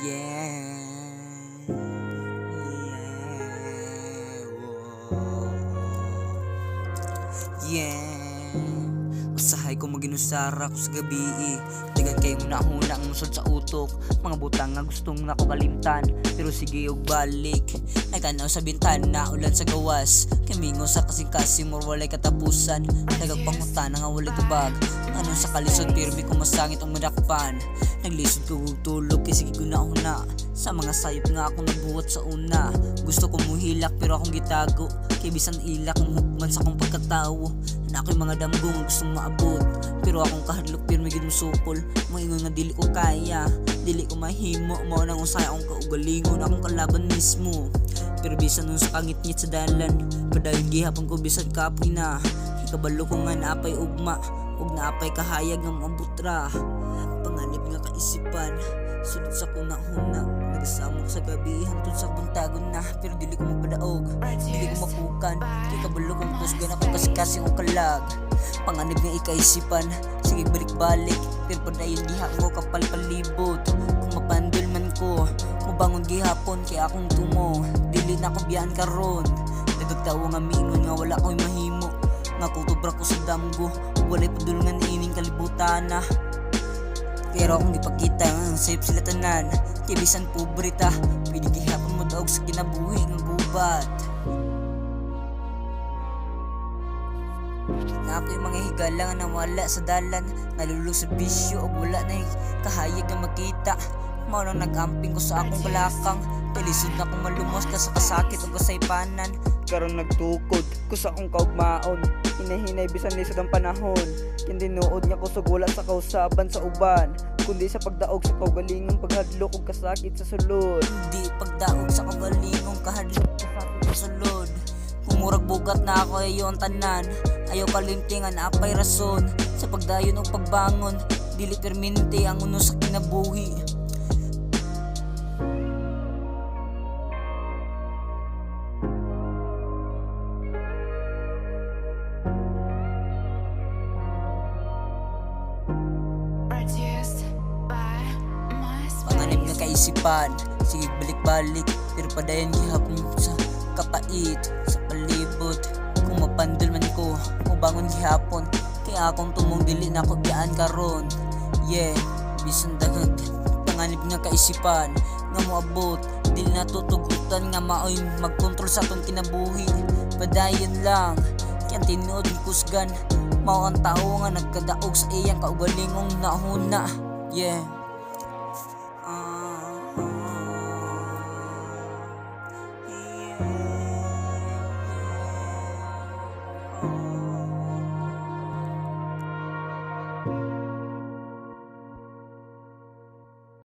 Yeah, whoa. Yeah, usahay ko maginusara ko sa gabi. Dagan kayo nahuna ang musod sa utok. Mga butang nga gustong nako kalimtan, pero sige og balik. Nagtanaw sa bintana, ulan sa gawas. Kamingo sa kasing-kasing mor walay katapusan. Nagagpangutan nga walay tubag. Ano sa kalisod pirmi ko masangit ang madakpan. Naglisod ko tulog kay sige ko nauna. Sa mga sayop nga ako nabuhat sa una. Gusto ko muhilak pero akong gitago. Kay bisan ilak ang hukman sa akong pagkatawo. Na ako'y mga damgong gustong maabot. Pero akong kahadlok pirmi gid musukol. Moingon nga dili ko kaya, dili ko mahimo. Mao nang usay akong kaugalingon akong kalaban mismo. Pero bisan nun sa kangit-ngit sa dalan, padayon gihapon ko bisan kapoy na. Ikabalo ko nga naapay ugma, ug naapay kahayag nga mabutra. Panganib nga kaisipan, sulod sa kunahuna. Nagasamok sa gabi hantod sa buntagon na. Pero dili ko magpadaog, dili ko mapukan. Kay kabalo kong kusgan ako kasi kong kalag. Panganib nga ikaisipan, sige balik-balik. Pero padayon gihapon ko kapal-palibot. Kung mapandol man ko, mabangon gihapon kay akong tumo. Dili na ko biyaan karon. Nagagtawa nga mingon nga wala ko'y mahimo. Nga kutubra ko sa damgo, walay padul nga niining kalibutan na. Pero akong ipakita nga safe sila tanan. Kay bisan pobrita, pwede gihapon mo daog sa kinabuhi nga gubat. Na ako'y mga higala nga nawala sa dalan. Nalulog sa bisyo o wala na kahayag nga makita. Mao nang nag-amping ko sa akong balakang. Talisod na akong malumos ka sa kasakit o kasaypanan. Karon nagtukod ko sa akong kaugmaon. Hinahinay bisan lisod ang panahon. Hindi nuod nga ko sugula sa kausaban sa uban, kundi sa pagdaog sa kaugalingong paghadlok ug kasakit sa sulod. Hindi pagdaog sa kaugalingong kahadlok sa sakit sa sulod. Kumurag bugat na ako ayon tanan. Ayaw kalimtingan apay rason. Sa pagdayon o pagbangon, dili permente ang uno sa kinabuhi. Panganib nga kaisipan, sige balik-balik. Pero padayon gihapon sa kapait, sa palibot. Kung mapandol man ko, mabangon gihapon. Kaya akong tumong dili na ko biyaan karon. Yeah, bisan dagag panganib nga kaisipan nga moabot, dili na tutugutan nga maoy magkontrol sa atong kinabuhi. Padayon lang, kaya tinuod ni kusgan. Mao ang tao nga nagkadaog sa iyang kaugalingong nahuna. Yeah. Yeah.